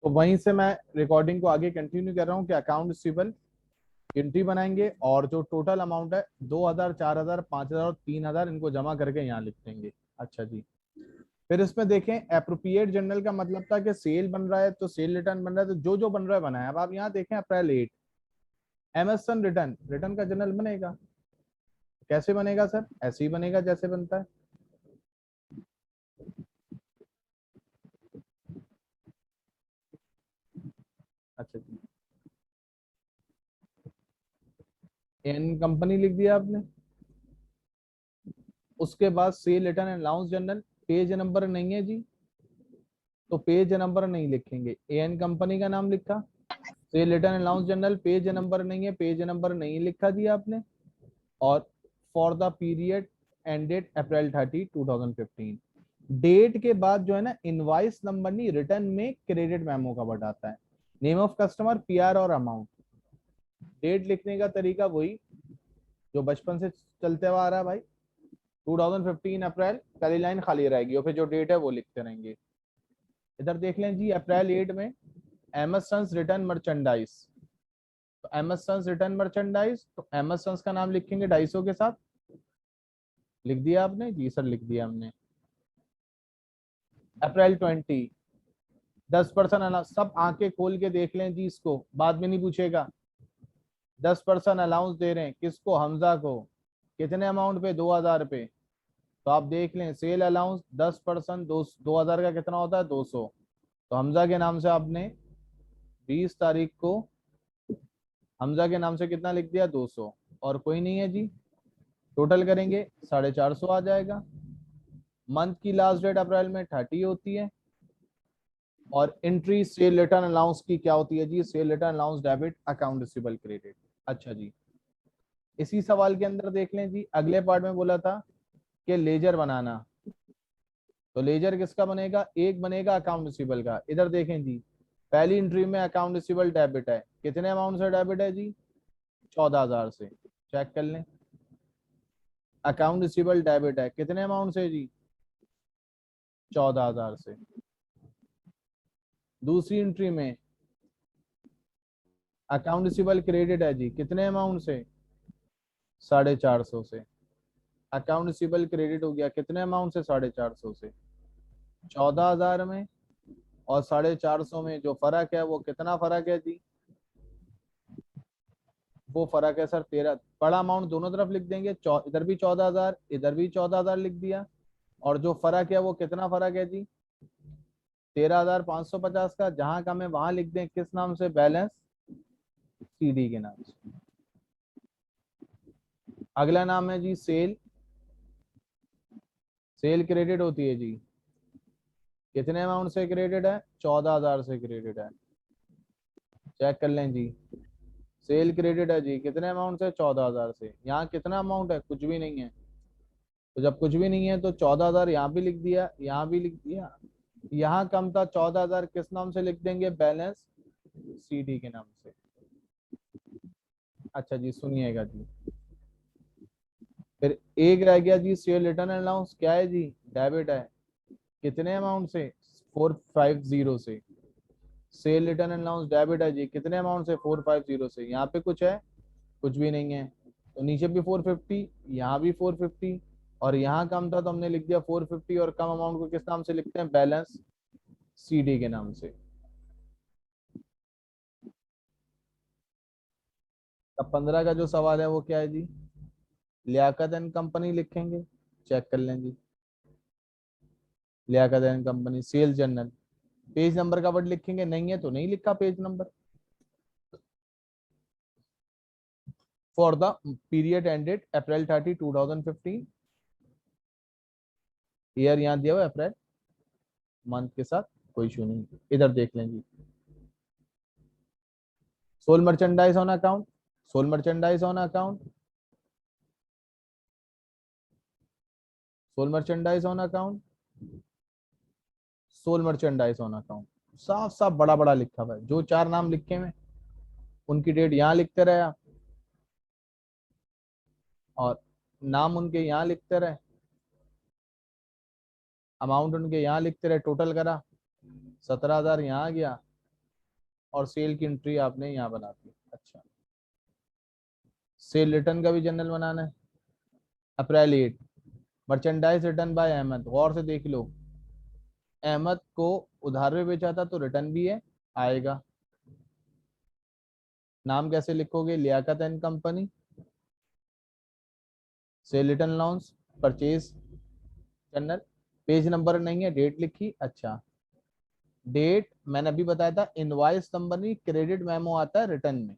तो वहीं से मैं रिकॉर्डिंग को आगे कंटिन्यू कर रहा हूँ कि अकाउंट रिसीवेबल एंट्री बनाएंगे और जो टोटल अमाउंट है 2,000, 4,000, 5,000 और 3,000 इनको जमा करके यहाँ लिख देंगे। अच्छा जी। फिर इसमें देखें एप्रोप्रिएट जनरल का मतलब था कि सेल बन रहा है तो सेल रिटर्न बन रहा है, तो जो जो बन रहा है बना है। अब आप यहाँ देखें अप्रैल 8 एमएसएन रिटर्न, रिटर्न का जनरल बनेगा। कैसे बनेगा सर? ऐसे ही बनेगा जैसे बनता है। अच्छा जी। एन कंपनी लिख दिया आपने। उसके बाद cell return and allowance journal, page number नहीं है जी तो पेज नंबर नहीं लिखेंगे। एन कंपनी का नाम लिखा, sale return and allowance journal, page number नहीं है, पेज नंबर नहीं लिखा दिया आपने। और for the period ended April 30, 2015, date के बाद जो है ना इनवाइस नंबर नहीं, रिटर्न में क्रेडिट मेमो का वर्ड आता है। नेम ऑफ कस्टमर, पीआर और अमाउंट। डेट लिखने का तरीका वही जो बचपन से चलते हुआ आ रहा है भाई। 2015 अप्रैल, पहली लाइन खाली रहेगी और फिर जो डेट है वो लिखते रहेंगे। इधर देख लें जी अप्रैल 8 में एमएस सन्स रिटर्न मर्चेंडाइज। तो एमएस सन्स रिटर्न मर्चेंडाइज, तो एमएस सन्स का नाम लिखेंगे 250 के साथ। लिख दिया आपने? जी सर लिख दिया हमने। अप्रैल 20 10% सब आंखें खोल के देख लें जी, इसको बाद में नहीं पूछेगा। 10% अलाउंस दे रहे हैं किसको? हमजा को। कितने अमाउंट पे? 2,000 पे। तो आप देख लें सेल अलाउंस 10%, 2,000 का कितना होता है? 200। तो हमजा के नाम से आपने 20 तारीख को हमजा के नाम से कितना लिख दिया? 200। और कोई नहीं है जी। टोटल करेंगे 450 आ जाएगा। मंथ की लास्ट डेट अप्रैल में 30 होती है। और एंट्री सेल रिटर्न अलाउंस की क्या होती है जी? Sale return allowance debit, account receivable credit. अच्छा जी। इसी सवाल के अंदर देख लें जी, अगले पार्ट में बोला था कि लेजर बनाना। तो लेजर किसका बनेगा? एक बनेगा अकाउंट रिसीवेबल का। इधर देखें जी, पहली एंट्री में अकाउंट रिसीवेबल डेबिट है। कितने अमाउंट से डेबिट है जी? 14,000 से। चेक कर लें। अकाउंट रिसीवेबल डेबिट है कितने अमाउंट से जी? 14,000 से। दूसरी एंट्री में अकाउंट रिसीवेबल क्रेडिट है जी कितने अमाउंट से? 450 से। अकाउंट रिसीवेबल क्रेडिट हो गया कितने अमाउंट से? 450 से। 14,000 में और 450 में जो फर्क है वो कितना फर्क है जी? वो फर्क है सर 13। बड़ा अमाउंट दोनों तरफ लिख देंगे, इधर भी 14,000, इधर भी 14,000 लिख दिया। और जो फर्क है वो कितना फर्क है जी? 13,550 का। जहां कम है वहां लिख दें किस नाम से? बैलेंस सीडी के नाम से। अगला नाम है जी सेल। सेल क्रेडिट होती है जी कितने अमाउंट से क्रेडिट है? 14,000 से क्रेडिट है। चेक कर लें जी। सेल क्रेडिट है जी कितने अमाउंट से? 14,000 से। यहाँ कितना अमाउंट है? कुछ भी नहीं है। तो जब कुछ भी नहीं है तो 14,000 यहाँ भी लिख दिया, यहाँ भी लिख दिया। यहाँ कम था 14,000, किस नाम से लिख देंगे? बैलेंस सीडी के नाम से। अच्छा जी सुनिएगा जी। फिर एक रह गया जी सेल रिटर्न अलाउंस, क्या है जी? डेबिट है। कितने अमाउंट से? 450 से। सेल रिटर्न अलाउंस डेबिट है जी कितने अमाउंट से? 450 से। यहाँ पे कुछ है? कुछ भी नहीं है। तो नीचे भी 450, यहाँ भी 450। और यहाँ कम था तो हमने लिख दिया 450, और कम अमाउंट को किस नाम से लिखते हैं? बैलेंस सीडी के नाम से। अब 15 का जो सवाल है वो क्या है जी? लियाकत एंड कंपनी लिखेंगे। चेक कर लें जी। Liaquat and company sale journal, page number का वर्ड लिखेंगे, नहीं है तो नहीं लिखा page number. For the period ended April 30, 2015, year यहाँ दिया हुआ अप्रैल, मंथ के साथ कोई इशू नहीं। इधर देख लें जी, sold merchandise on account, sold merchandise on account, sold merchandise on account, sold merchandise on account. साफ साफ बड़ा बड़ा लिखा हुआ है। जो चार नाम लिखे हुए उनकी डेट यहाँ लिखते रहे आप, और नाम उनके यहाँ लिखते रहे, अमाउंट उनके यहाँ लिखते रहे। टोटल करा 17,000 यहाँ आ गया, और सेल की एंट्री आपने यहाँ बना दी। अच्छा, सेल रिटर्न का भी जनरल बनाना है। अप्रैल 8, मर्चेंडाइज रिटर्न बाय अहमद, गौर से देख लो, अहमद को उधार में बेचा था तो रिटर्न भी है, आएगा। नाम कैसे लिखोगे, Liaquat and company, sale return allowance, purchase journal, page number नहीं है, डेट लिखी। अच्छा, डेट मैंने अभी बताया था, इनवॉइस नंबर नहीं, क्रेडिट मेमो आता है रिटर्न में,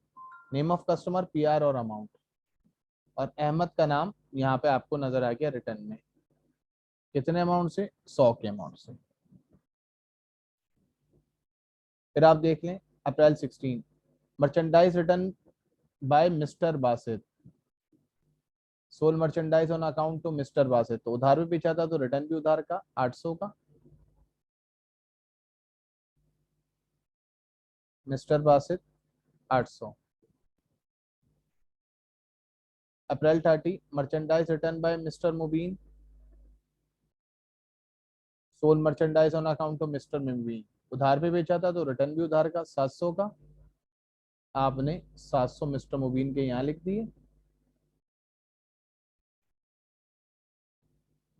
नेम ऑफ कस्टमर, पीआर और अमाउंट, और अहमद का नाम यहाँ पे आपको नजर आ गया रिटर्न में। कितने अमाउंट से, 100 के अमाउंट से। फिर आप देख लें April 16, merchandise return by mister Basit, sold merchandise on account to mister Basit, तो उधार भी बेचा था तो रिटर्न भी उधार का 800 का। Mister Basit 800। April 30, merchandise return by mister Mubeen, sold merchandise on account to mister Mubeen, उधार पे बेचा था तो रिटर्न भी उधार का 700 का। आपने 700 मिस्टर मुबीन के यहाँ लिख दिए।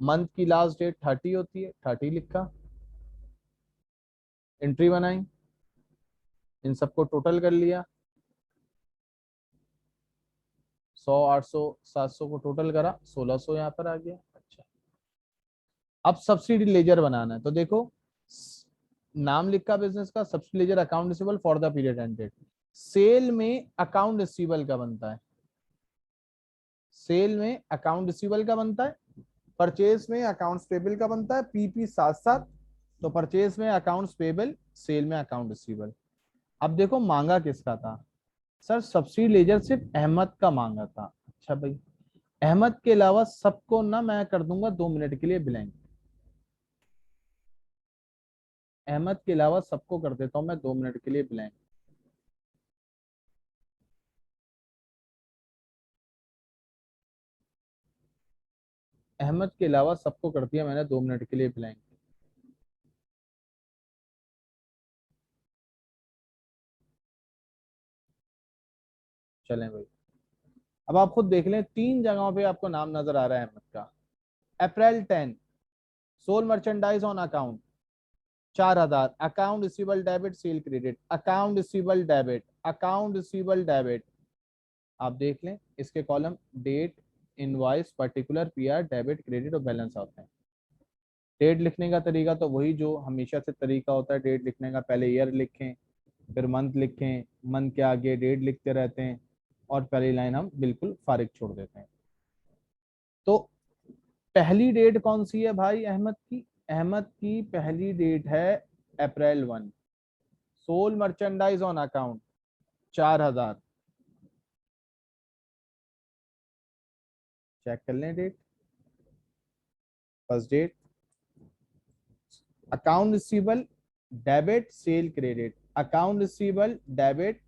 मंथ की लास्ट डेट 30 होती है, 30 लिखा, एंट्री बनाई, इन सबको टोटल कर लिया, 100, 800, 700 को टोटल करा, 1600 यहाँ पर आ गया। अच्छा, अब सब्सिडी लेजर बनाना है, तो देखो नाम लिखा बिजनेस का, subsidy ledger account receivable for the period ended. Sale में अकाउंट रिसीवेबल का बनता है, सेल में अकाउंट रिसीवेबल का बनता है, परचेज में अकाउंट्स पेबल का बनता है, पीपी साथ साथ, तो परचेज में अकाउंट्स पेबल, सेल में अकाउंट रिसीवेबल। अब देखो मांगा किसका था, सर सब्सिडी लेजर सिर्फ अहमद का मांगा था। अच्छा भाई, अहमद के अलावा सबको ना मैं कर दूंगा 2 मिनट के लिए ब्लैंक, अहमद के अलावा सबको कर देता हूं मैं 2 मिनट के लिए ब्लैंक। अहमद के अलावा सबको कर दिया मैंने 2 मिनट के लिए ब्लैंक। चलें भाई, अब आप खुद देख लें, 3 जगहों पे आपको नाम नजर आ रहा है अहमद का। April 10, sold merchandise on account 4000, account receivable debit sale credit, account receivable debit, account receivable debit. आप देख लें इसके column, date, invoice, particular, PR, debit, credit और बैलेंस होते हैं। डेट लिखने का तरीका तो वही जो हमेशा से तरीका होता है, डेट लिखने का, पहले ईयर लिखें, फिर मंथ लिखें, मंथ के आगे डेट लिखते रहते हैं, और पहली लाइन हम बिल्कुल फारिग छोड़ देते हैं। तो पहली डेट कौन सी है भाई अहमद की, अहमद की पहली डेट है April 1, sold merchandise on account 4000, check कर लें date, first date, account receivable debit sale credit, account receivable debit,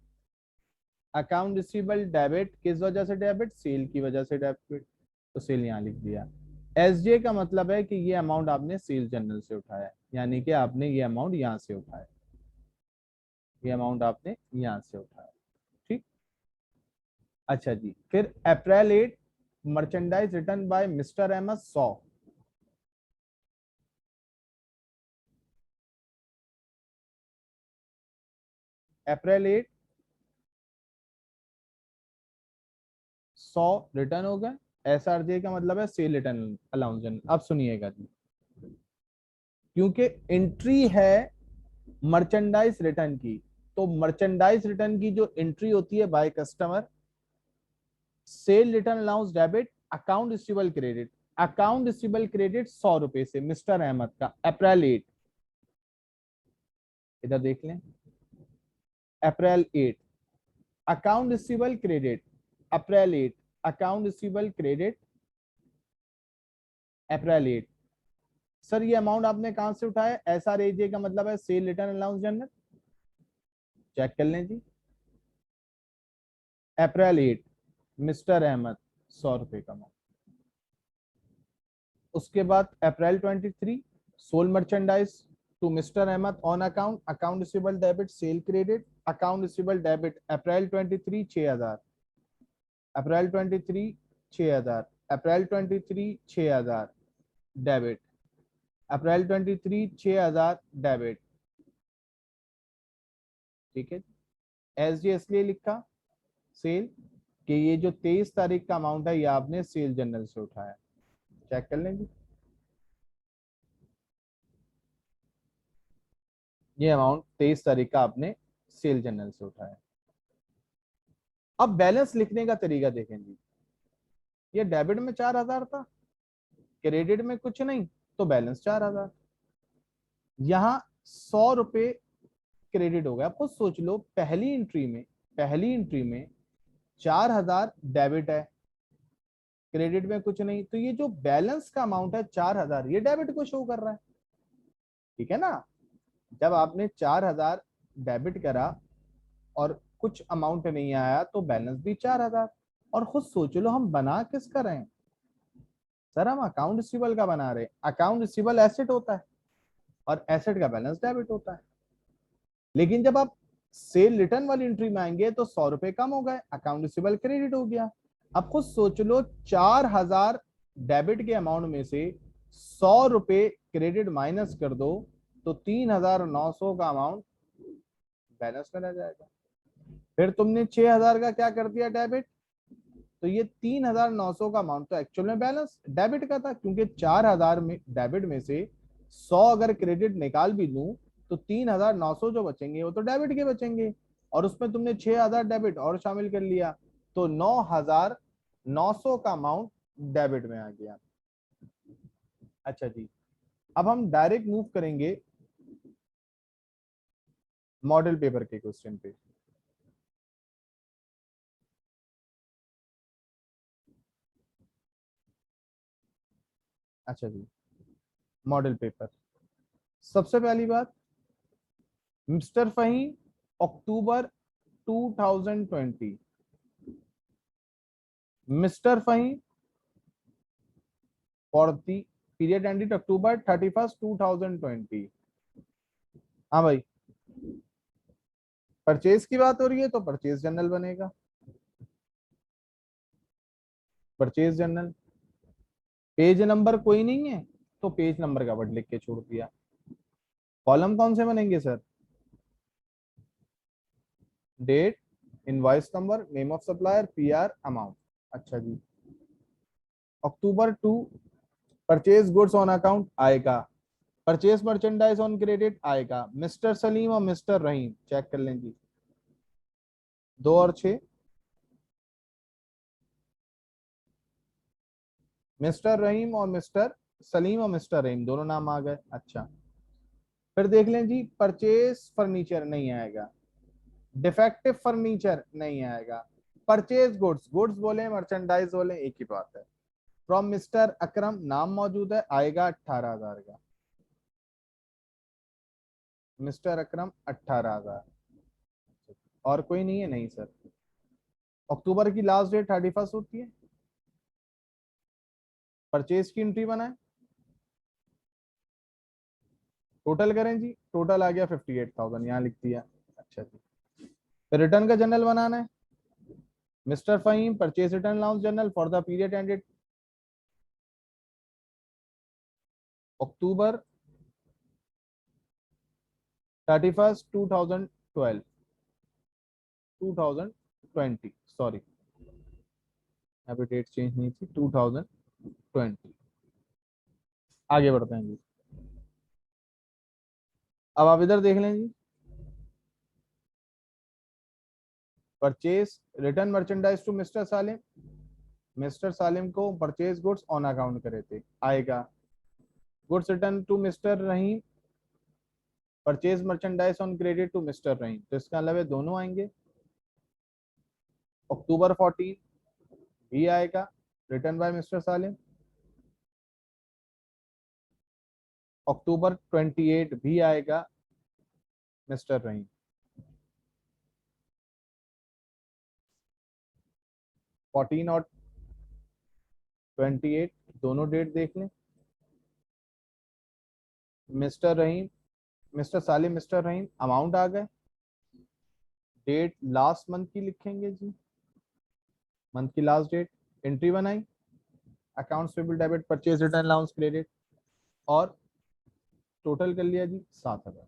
account receivable debit, किस वजह से डेबिट, सेल की वजह से डेबिट, तो सेल यहाँ लिख दिया। एसजे का मतलब है कि ये अमाउंट आपने सेल जनरल से उठाया है, यानी कि आपने ये अमाउंट यहाँ से उठाया, ये अमाउंट आपने यहाँ से उठाया। ठीक, अच्छा जी, फिर April 8, merchandise return by mister Ahmad 100, April 8 100 return हो गए। एसआरजे का मतलब है सेल रिटर्न अलाउंस। अब सुनिएगा जी, क्योंकि एंट्री है मर्चेंडाइज रिटर्न की, तो मर्चेंडाइज रिटर्न की जो एंट्री होती है by customer, cell return allowance debit, account receivable credit, account receivable credit 100 रुपए से मिस्टर अहमद का अप्रैल 8, इधर देख लें, April 8 account receivable credit, April 8 account receivable credit, April 8। Sir ये अमाउंट आपने कहां से उठाया, एसआरएजे का मतलब है sale return allowance journal, check कर लें जी, अप्रैल 8 मिस्टर अहमद 100 रुपए का अमाउंट। उसके बाद April 23 sold merchandise to mister Ahmad on account, account receivable debit sale credit, account receivable debit April 23 6000, April 23 6000, April 23 6000 debit, April 23 6000 debit. ठीक है, एस जी इसलिए लिखा सेल कि ये जो 23 तारीख का अमाउंट है ये आपने सेल जनरल से उठाया। चेक कर लेंगे, ये अमाउंट 23 तारीख का आपने सेल जनरल से उठाया। अब बैलेंस लिखने का तरीका देखें जी, ये डेबिट में 4000 था, क्रेडिट में कुछ नहीं, तो बैलेंस 4000। यहाँ 100 रुपए क्रेडिट हो गया। आप खुद सोच लो, पहली एंट्री में 4000 डेबिट है, क्रेडिट में कुछ नहीं, तो ये जो बैलेंस का अमाउंट है 4000 ये डेबिट को शो कर रहा है। ठीक है ना, जब आपने 4000 डेबिट करा और कुछ अमाउंट नहीं आया तो बैलेंस भी 4000। और खुद सोच लो हम बना किसका रहे हैं सर, हम अकाउंट रिसीवेबल का बना रहे हैं। अकाउंट रिसीवेबल एसेट होता है और एसेट का बैलेंस डेबिट होता है। लेकिन जब आप सेल रिटर्न वाली एंट्री में आएंगे तो 100 रुपए कम हो गए, अकाउंट रिसीवेबल क्रेडिट हो गया। अब खुद सोच लो, 4000 डेबिट के अमाउंट में से 100 रुपए क्रेडिट माइनस कर दो तो 3900 का अमाउंट बैलेंस में रह जाएगा। फिर तुमने 6000 का क्या कर दिया डेबिट, तो ये 3900 का अमाउंट तो एक्चुअल में बैलेंस डेबिट का था, क्योंकि 4000 में डेबिट में से 100 अगर क्रेडिट निकाल भी लूं तो 3900 जो बचेंगे वो तो डेबिट के बचेंगे, और उसमें तुमने 6000 डेबिट और शामिल कर लिया तो 9900 का अमाउंट डेबिट में आ गया। अच्छा जी, अब हम डायरेक्ट मूव करेंगे मॉडल पेपर के क्वेश्चन पे। अच्छा जी, मॉडल पेपर, सबसे पहली बात, mister Faheem October 2020, mister Faheem for the period ended October 31 2020। हाँ भाई, परचेज की बात हो रही है तो परचेज जनरल बनेगा, परचेज जनरल। पेज नंबर कोई नहीं है तो पेज नंबर का वर्ड लिख के छोड़ दिया। कॉलम कौन से बनेंगे sir, date, invoice number, name of supplier, PR, amount. अच्छा जी, October to purchase goods on account आएगा, परचेज मर्चेंडाइज ऑन क्रेडिट आएगा, मिस्टर सलीम और मिस्टर रहीम। चेक कर लें जी, 2 और 6, मिस्टर रहीम और मिस्टर सलीम और मिस्टर रहीम दोनों नाम आ गए। अच्छा, फिर देख लें जी, परचेज फर्नीचर नहीं आएगा, डिफेक्टिव फर्नीचर नहीं आएगा, परचेज गुड्स, गुड्स बोले मर्चेंडाइज बोले एक ही बात है। फ्रॉम मिस्टर अकरम नाम मौजूद है, आएगा 18000 का, मिस्टर अकरम 18000। और कोई नहीं है, नहीं सर। अक्टूबर की लास्ट डेट 31 होती है, परचेज की एंट्री बनाए, टोटल करें जी, टोटल आ गया 58,000, यहाँ लिख दिया। अच्छा जी, फिर रिटर्न का जनरल बनाना है, mister Fahim purchase return allowance journal for the period ended October 31 2012 2020, sorry यहाँ पे डेट चेंज नहीं थी, 2020। आगे बढ़ते हैं जी, अब आप इधर देख लें जी, purchase return merchandise to mister Salim, mister Salim को परचेज गुड्स ऑन अकाउंट करे थे, आएगा। Goods return to mister Rahim, purchase merchandise on credit to mister Rahim, तो इसका अलावा दोनों आएंगे। अक्टूबर 14 भी आएगा, return by mister Salim. October 28 भी आएगा, मिस्टर रहीम। 14 और 28 दोनों डेट देख लें, मिस्टर रहीम मिस्टर सालिम, मिस्टर रहीम, अमाउंट आ गए। डेट लास्ट मंथ की लिखेंगे जी, मंथ की लास्ट डेट। एंट्री बनाई, accounts payable debit, purchase return, allowance credit, और टोटल कर लिया जी 7,000।